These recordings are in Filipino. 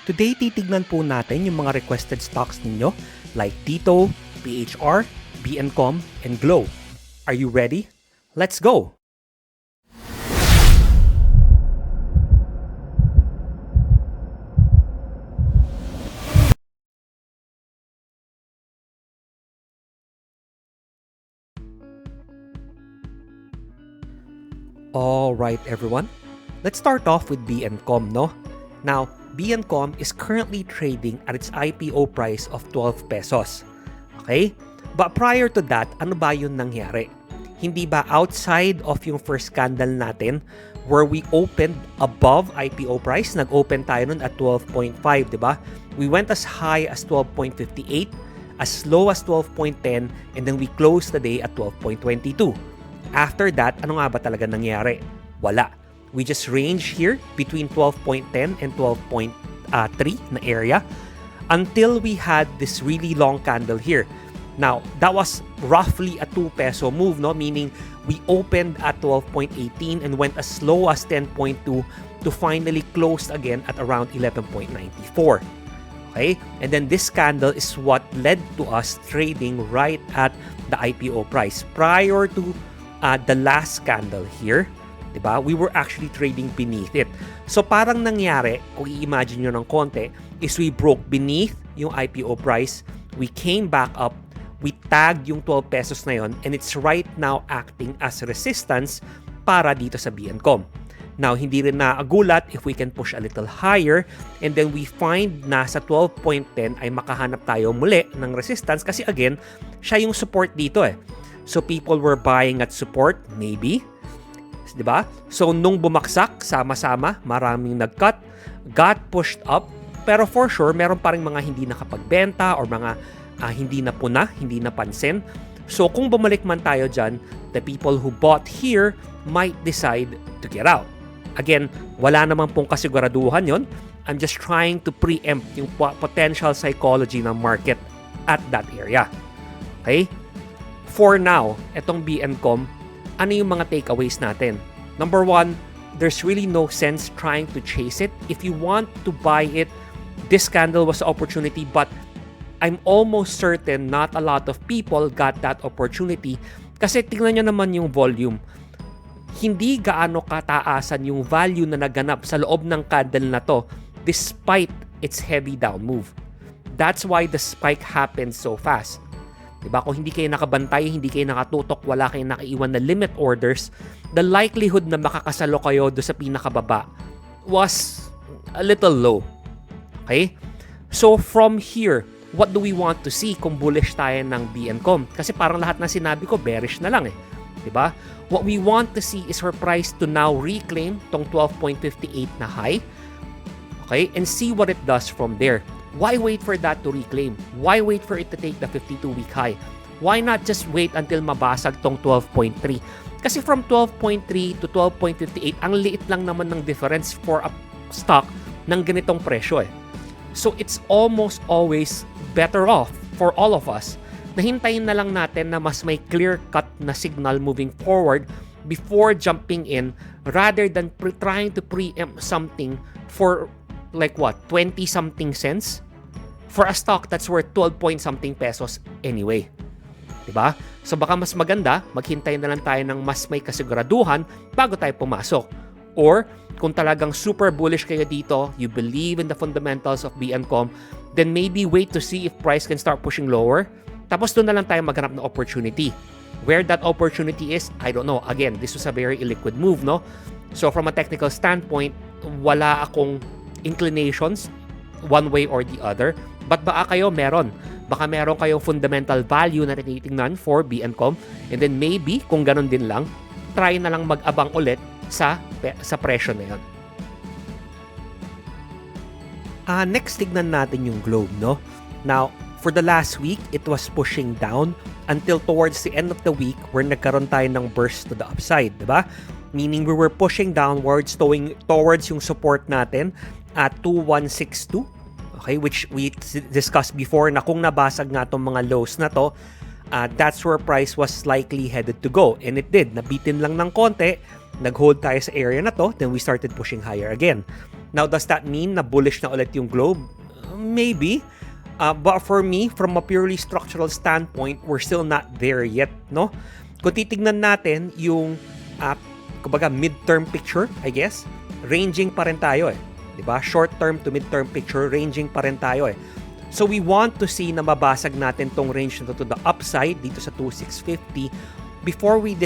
Today, titignan po natin yung mga requested stocks ninyo like Tito, PHR, BNCOM, and GLO. Are you ready? Let's go! Alright everyone, let's start off with BNCOM, no? Now, BNCOM is currently trading at its IPO price of 12 pesos. Okay? But prior to that, ano ba yung nangyari? Hindi ba outside of yung first candle natin where we opened above IPO price, nag-open tayo nun at 12.5, di ba? We went as high as 12.58, as low as 12.10, and then we closed the day at 12.22. After that, ano nga ba talaga nangyari? Wala. We just range here between 12.10 and 12.3 na area until we had this really long candle here. Now, that was roughly a 2 peso move, no? Meaning we opened at 12.18 and went as low as 10.2 to finally close again at around 11.94. Okay? And then this candle is what led to us trading right at the IPO price. Prior to the last candle here, diba? We were actually trading beneath it. So parang nangyari, kung i-imagine nyo ng konti, is we broke beneath yung IPO price, we came back up, we tagged yung 12 pesos na yun, and it's right now acting as resistance para dito sa BNCOM. Now, hindi rin naagulat if we can push a little higher and then we find na sa 12.10 ay makahanap tayo muli ng resistance kasi again, siya yung support dito eh. So people were buying at support, maybe. Diba? So nung bumaksak, sama-sama, maraming nag-cut, got pushed up, pero for sure, meron pa rin mga hindi nakapagbenta or mga hindi napuna, hindi napansin. So kung bumalik man tayo dyan, the people who bought here might decide to get out. Again, wala naman pong kasiguraduhan yon. I'm just trying to preempt yung potential psychology ng market at that area. Okay? For now, etong BNCOM, ano yung mga takeaways natin? Number one, there's really no sense trying to chase it. If you want to buy it, this candle was an opportunity, but I'm almost certain not a lot of people got that opportunity kasi tingnan nyo naman yung volume. Hindi gaano kataasan yung value na naganap sa loob ng candle na to despite its heavy down move. That's why the spike happened so fast. Diba? Kung hindi kayo nakabantay, hindi kayo nakatutok, wala kayong nakaiwan na limit orders, the likelihood na makakasalo kayo do sa pinakababa was a little low. Okay? So from here, what do we want to see kung bullish tayo ng BNCOM? Kasi parang lahat na sinabi ko, bearish na lang eh. Diba? What we want to see is her price to now reclaim tong 12.58 na high. Okay? And see what it does from there. Why wait for that to reclaim? Why wait for it to take the 52-week high? Why not just wait until mabasag tong 12.3? Kasi from 12.3 to 12.58, ang liit lang naman ng difference for a stock ng ganitong presyo eh. So it's almost always better off for all of us na hintayin na lang natin na mas may clear-cut na signal moving forward before jumping in rather than trying to preempt something for like what, 20-something cents for a stock that's worth 12-point-something pesos anyway. Diba? So baka mas maganda, maghintay na lang tayo ng mas may kasiguraduhan bago tayo pumasok. Or kung talagang super bullish kayo dito, you believe in the fundamentals of BNCOM, then maybe wait to see if price can start pushing lower. Tapos doon na lang tayo maghanap ng opportunity. Where that opportunity is, I don't know. Again, this was a very illiquid move, no? So from a technical standpoint, wala akong inclinations one way or the other, but baka kayo meron. Baka meron kayong fundamental value na tinitingnan for BNCOM, and then maybe, kung ganun din lang, try na lang mag-abang ulit sa presyo na yun. Next, tignan natin yung globe, no? Now, for the last week, it was pushing down until towards the end of the week where nagkaroon tayo ng burst to the upside, diba? Meaning we were pushing downwards towards yung support natin at 2162, okay, which we discussed before na kung nabasag nga itong mga lows na to, that's where price was likely headed to go. And it did. Nabitin lang ng konti, nag-hold tayo sa area na to, then we started pushing higher again. Now, does that mean na bullish na ulit yung globe? Maybe. But for me, from a purely structural standpoint, we're still not there yet, no? Kung titignan natin yung kumbaga mid-term picture, I guess, ranging pa rin tayo eh. 'Di ba? Short-term to mid-term picture, ranging pa rin tayo eh. So we want to see na mabasag natin tong range na to the upside dito sa 2650 before we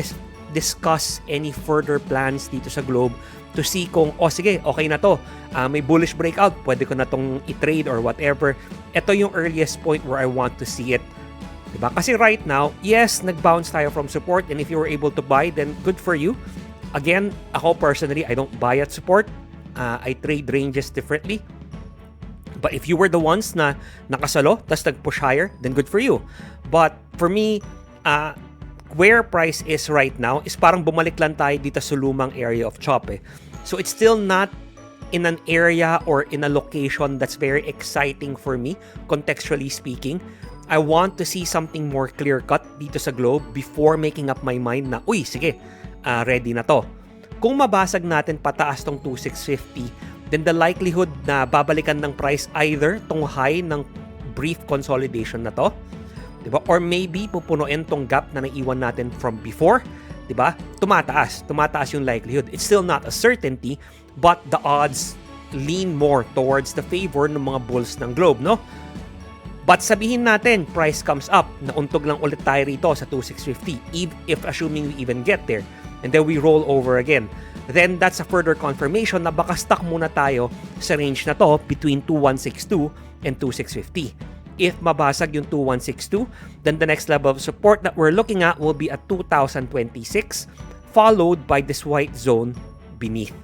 discuss any further plans dito sa globe to see kung, sige, okay na to. May bullish breakout, pwede ko na tong i-trade or whatever. Ito yung earliest point where I want to see it. Diba? Kasi right now, yes, nag-bounce tayo from support, and if you were able to buy, then good for you. Again, ako personally, I don't buy at support. I trade ranges differently. But if you were the ones na nakasalo, tas nag-push higher, then good for you. But for me, where price is right now is parang bumalik lang tayo dito sa lumang area of chop eh. So it's still not in an area or in a location that's very exciting for me, contextually speaking. I want to see something more clear-cut dito sa globe before making up my mind na, sige, ready na to. Kung mabasag natin pataas tong 2650, then the likelihood na babalikan ng price either tong high ng brief consolidation na to, diba? Or maybe pupunuin tong gap na naiwan natin from before, diba? Tumataas yung likelihood. It's still not a certainty, but the odds lean more towards the favor ng mga bulls ng globe, no? But sabihin natin, price comes up, nauntog lang ulit tayo rito sa 2650, if assuming we even get there, and then we roll over again. Then that's a further confirmation na baka stuck muna tayo sa range na to between 2162 and 2650. If mabasag yung 2162, then the next level of support that we're looking at will be at 2026, followed by this white zone beneath.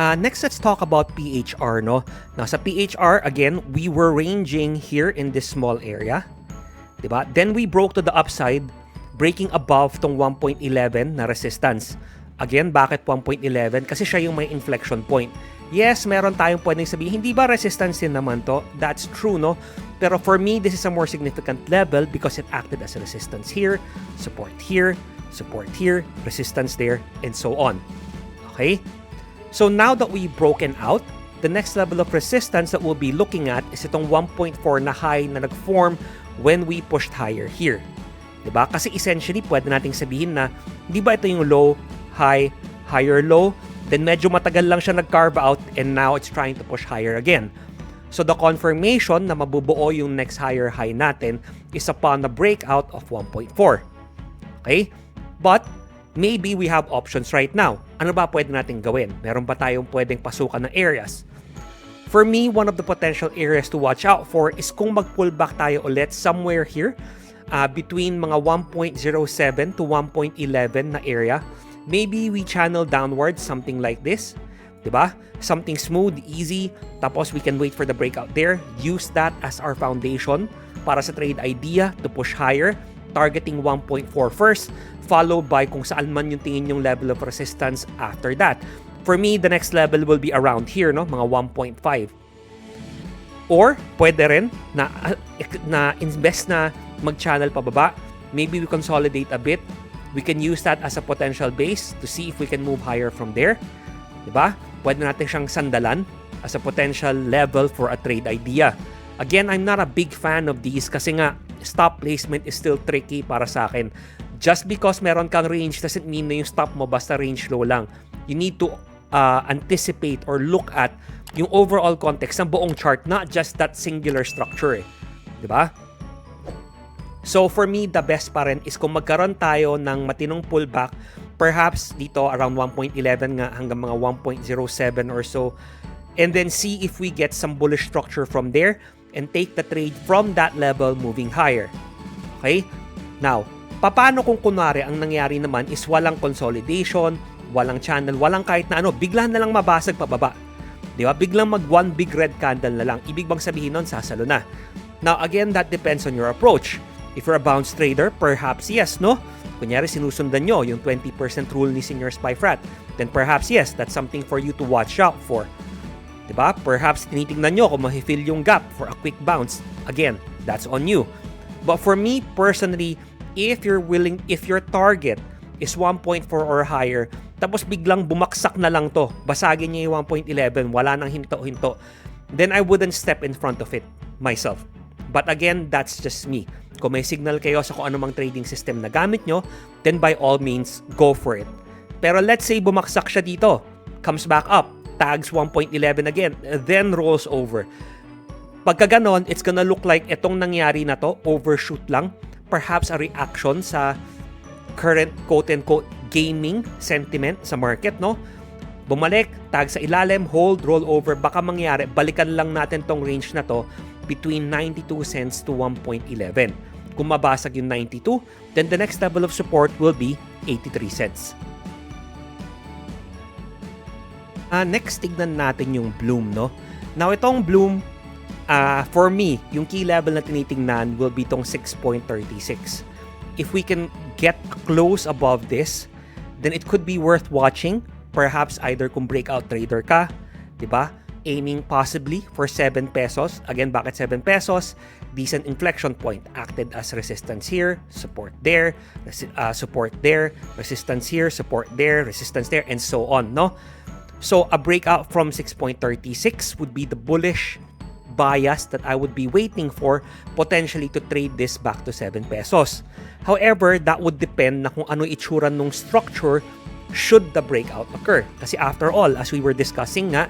Next, let's talk about PHR, no? Now, sa PHR, again, we were ranging here in this small area, diba? Then we broke to the upside, breaking above tong 1.11 na resistance. Again, bakit 1.11? Kasi siya yung may inflection point. Yes, meron tayong pwedeng sabihin, hindi ba resistance din naman to? That's true, no? Pero for me, this is a more significant level because it acted as a resistance here, support here, resistance there, and so on. Okay? So now that we've broken out, the next level of resistance that we'll be looking at is itong 1.4 na high na nag-form when we pushed higher here. Diba? Kasi essentially, pwede nating sabihin na, di ba ito yung low, high, higher, low? Then medyo matagal lang siya nag-carve out and now it's trying to push higher again. So the confirmation na mabubuo yung next higher high natin is upon the breakout of 1.4. Okay? But maybe we have options right now. Ano ba pwede natin gawin? Meron ba tayong pwedeng pasukan na areas? For me, one of the potential areas to watch out for is kung mag-pullback tayo ulit somewhere here between mga 1.07 to 1.11 na area. Maybe we channel downwards something like this. Diba? Something smooth, easy. Tapos we can wait for the breakout there. Use that as our foundation para sa trade idea to push higher. Targeting 1.4 first, followed by kung saan man yung tingin yung level of resistance after that. For me, the next level will be around here, no? Mga 1.5. Or, pwede rin na invest na mag-channel pababa. Maybe we consolidate a bit. We can use that as a potential base to see if we can move higher from there. Diba? Pwede natin siyang sandalan as a potential level for a trade idea. Again, I'm not a big fan of these kasi nga, stop placement is still tricky para sa akin. Just because meron kang range doesn't mean na yung stop mo basta range low lang. You need to anticipate or look at yung overall context ng buong chart, not just that singular structure. Diba? So for me, the best pa rin is kung magkaroon tayo ng matinong pullback, perhaps dito around 1.11 nga hanggang mga 1.07 or so, and then see if we get some bullish structure from there and take the trade from that level moving higher. Okay? Now, paano kung kunwari ang nangyari naman is walang consolidation, walang channel, walang kahit na ano, bigla na lang mabasag pababa. Di ba? Biglang mag one big red candle na lang. Ibig bang sabihin nun, sasalo na. Now, again, that depends on your approach. If you're a bounce trader, perhaps yes, no? Kunyari, sinusundan nyo yung 20% rule ni Senior Spy Frat, then perhaps yes, that's something for you to watch out for. Diba? Perhaps tinitingnan nyo kung mahi-fill yung gap for a quick bounce. Again, that's on you. But for me, personally, if your target is 1.4 or higher, tapos biglang bumaksak na lang to, basagin niya yung 1.11, wala nang hinto-hinto, then I wouldn't step in front of it myself. But again, that's just me. Kung may signal kayo sa kung anumang trading system na gamit nyo, then by all means, go for it. Pero let's say bumaksak siya dito, comes back up, tags 1.11 again, then rolls over. Pagka ganon, it's gonna look like itong nangyari na to, overshoot lang, perhaps a reaction sa current quote-unquote gaming sentiment sa market, no? Bumalik, tag sa ilalim, hold, roll over, baka mangyari, balikan lang natin tong range na to between 92 cents to 1.11. Kung mabasag yung 92, then the next level of support will be 83 cents. Next, tignan natin yung Bloom, no? Now, itong Bloom, for me, yung key level na tinitingnan will be itong 6.36. If we can get close above this, then it could be worth watching. Perhaps either kung breakout trader ka, diba? Aiming possibly for 7 pesos. Again, bakit 7 pesos? Decent inflection point. Acted as resistance here, support there, support there, resistance here, support there, resistance there, and so on, no? So, a breakout from 6.36 would be the bullish bias that I would be waiting for, potentially to trade this back to 7 pesos. However, that would depend na kung ano itsura nung structure should the breakout occur. Kasi after all, as we were discussing nga,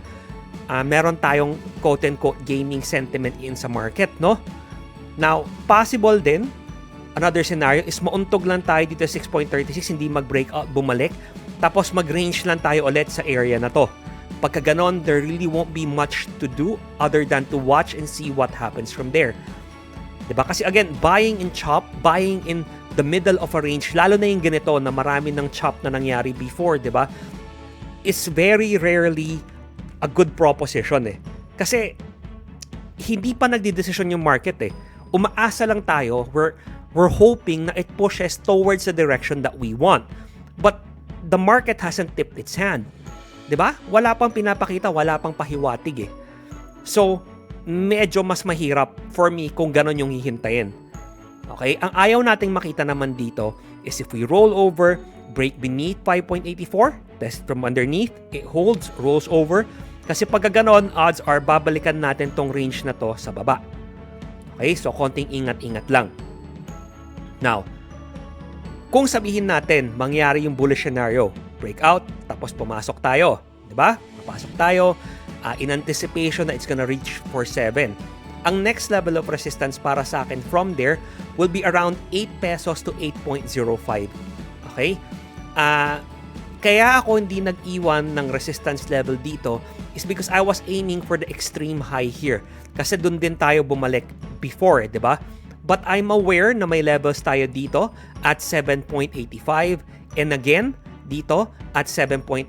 meron tayong quote-unquote gaming sentiment in sa market, no? Now, possible din, another scenario is mauntog lang tayo dito 6.36, hindi mag-breakout, bumalik, tapos mag-range lang tayo ulit sa area na to. Pagka ganon, there really won't be much to do other than to watch and see what happens from there. Diba? Kasi again, buying in chop, buying in the middle of a range, lalo na yung ganito na marami ng chop na nangyari before, diba? Is very rarely a good proposition eh. Kasi hindi pa nagdidesisyon yung market eh. Umaasa lang tayo, we're hoping na it pushes towards the direction that we want. But the market hasn't tipped its hand. Diba? Wala pang pinapakita, wala pang pahiwatig eh. So, medyo mas mahirap for me kung ganon yung hihintayin. Okay? Ang ayaw nating makita naman dito is if we roll over, break beneath 5.84, test from underneath, it holds, rolls over. Kasi pagka ganon, odds are babalikan natin tong range na to sa baba. Okay? So, konting ingat-ingat lang. Now, kung sabihin natin, mangyari yung bullish scenario, breakout, tapos pumasok tayo. Diba? Papasok tayo, in anticipation na it's gonna reach for 7. Ang next level of resistance para sa akin from there will be around 8 pesos to 8.05. Okay? Kaya ako hindi nag-iwan ng resistance level dito is because I was aiming for the extreme high here. Kasi dun din tayo bumalik before, diba? But I'm aware na may levels tayo dito at 7.85 and again, dito at 7.37,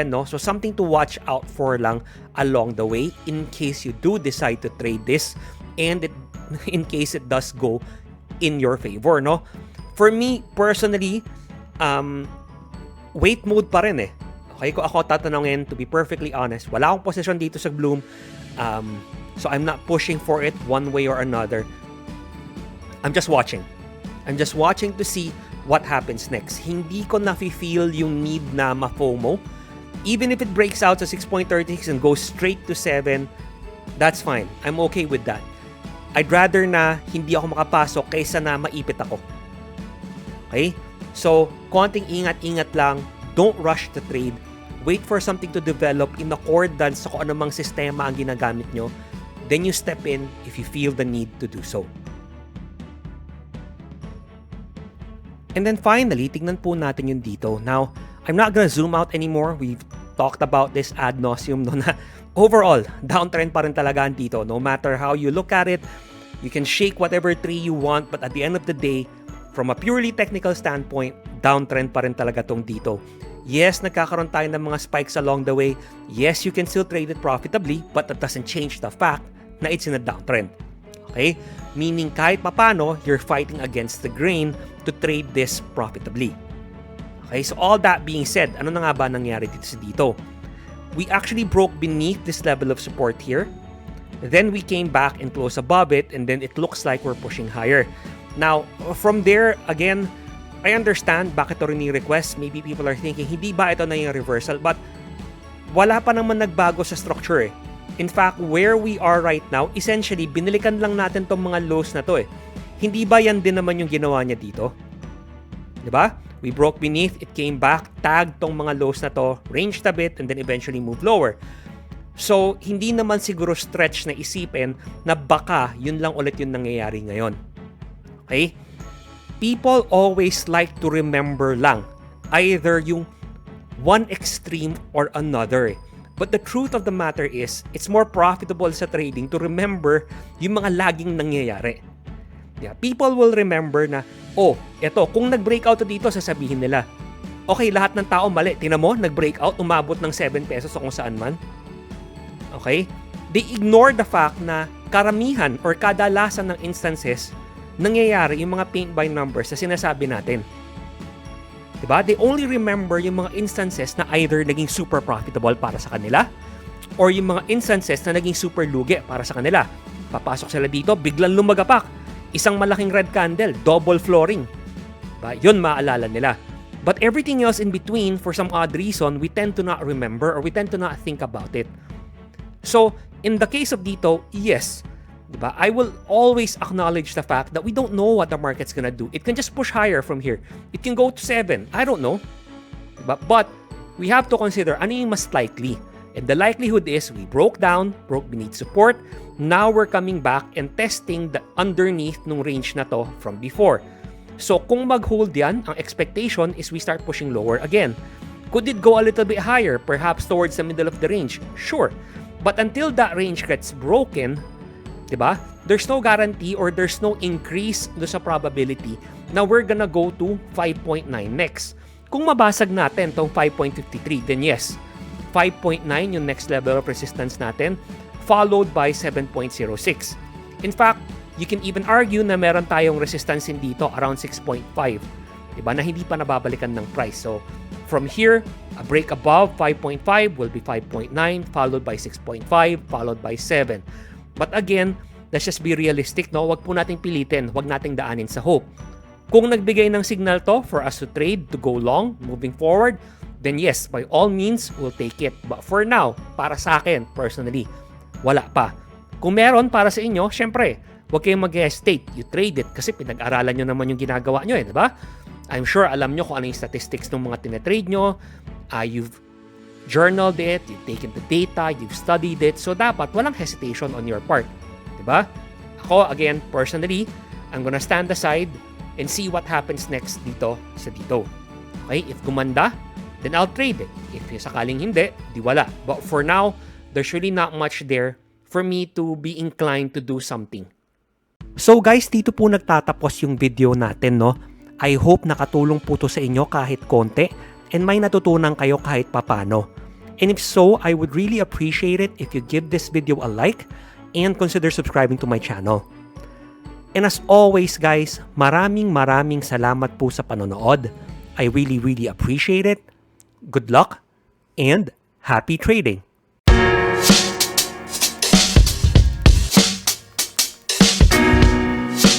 no? So something to watch out for lang along the way in case you do decide to trade this and in case it does go in your favor, no? For me, personally, wait mode pa rin eh. Okay, kung ako tatanungin, to be perfectly honest, wala akong posisyon dito sa Bloom. So I'm not pushing for it one way or another. I'm just watching. I'm just watching to see what happens next. Hindi ko nafe-feel yung need na ma-FOMO. Even if it breaks out sa 6.36 and goes straight to 7, that's fine. I'm okay with that. I'd rather na hindi ako makapasok kaysa na maipit ako. Okay? So, konting ingat-ingat lang. Don't rush the trade. Wait for something to develop in accordance sa kung anumang sistema ang ginagamit nyo. Then you step in if you feel the need to do so. And then finally, tignan po natin yung dito. Now, I'm not gonna zoom out anymore. We've talked about this ad nauseum, no, na overall, downtrend pa rin talaga dito. No matter how you look at it, you can shake whatever tree you want, but at the end of the day, from a purely technical standpoint, downtrend pa rin talaga tong dito. Yes, nagkakaroon tayo ng mga spikes along the way. Yes, you can still trade it profitably, but that doesn't change the fact na it's in a downtrend. Okay? Meaning kahit papano, you're fighting against the grain to trade this profitably. Okay, so all that being said, ano na nga ba nangyari dito? We actually broke beneath this level of support here. Then we came back and closed above it, and then it looks like we're pushing higher. Now, from there, again, I understand bakit ito request. Maybe people are thinking, hindi ba ito na yung reversal? But wala pa naman nagbago sa structure eh. In fact, where we are right now, essentially, binilikan lang natin tong mga lows na to eh. Hindi ba yan din naman yung ginawa niya dito? Diba? We broke beneath, it came back, tagged tong mga lows na to, ranged a bit, and then eventually moved lower. So, hindi naman siguro stretch na isipin na baka yun lang ulit yung nangyayari ngayon. Okay? People always like to remember lang either yung one extreme or another. But the truth of the matter is, it's more profitable sa trading to remember yung mga laging nangyayari. Yeah, people will remember na, oh, eto, kung nag-breakout dito, sasabihin nila, okay, lahat ng tao mali. Tingnan mo, nag-breakout, umabot ng 7 pesos o kung saan man. Okay? They ignore the fact na karamihan or kadalasan ng instances, nangyayari yung mga paint by numbers na sinasabi natin. Diba? They only remember yung mga instances na either naging super profitable para sa kanila or yung mga instances na naging super lugi para sa kanila. Papasok sila dito, biglang lumagapak. Isang malaking red candle, double flooring. Diba? Yun maaalala nila. But everything else in between, for some odd reason, we tend to not remember or we tend to not think about it. So, in the case of dito, yes, diba? I will always acknowledge the fact that we don't know what the market's gonna do. It can just push higher from here. It can go to 7. I don't know. Diba? But we have to consider ano yung mas likely. And the likelihood is we broke down, broke beneath support. Now we're coming back and testing the underneath nung range na to from before. So kung mag-hold yan, ang expectation is we start pushing lower again. Could it go a little bit higher, perhaps towards the middle of the range? Sure. But until that range gets broken, diba, there's no guarantee or there's no increase do sa probability na we're gonna go to 5.9 next. Kung mabasag natin tong 5.53, then yes, 5.9 yung next level of resistance natin, followed by 7.06. In fact, you can even argue na meron tayong resistance dito around 6.5. Diba, na hindi pa nababalikan ng price. So, from here, a break above 5.5 will be 5.9, followed by 6.5, followed by 7. But again, let's just be realistic, no? Wag po nating pilitin, wag nating daanin sa hope. Kung nagbigay ng signal to for us to trade, to go long, moving forward, then yes, by all means, we'll take it. But for now, para sa akin, personally, wala pa. Kung meron para sa inyo, syempre, wag kayong mag-hesitate. You trade it kasi pinag-aralan nyo naman yung ginagawa nyo, di ba? I'm sure alam nyo kung ano yung statistics ng mga tinetrade nyo. You've journaled it, you've taken the data, you've studied it. So dapat walang hesitation on your part. Diba? Ako, again, personally, I'm gonna stand aside and see what happens next dito sa dito. Okay? If gumanda, then I'll trade it. If sakaling hindi, di wala. But for now, there's really not much there for me to be inclined to do something. So guys, dito po nagtatapos yung video natin, no? I hope nakatulong po to sa inyo kahit konti and may natutunan kayo kahit papano. And if so, I would really appreciate it if you give this video a like and consider subscribing to my channel. And as always guys, maraming salamat po sa panonood. I really appreciate it. Good luck and happy trading!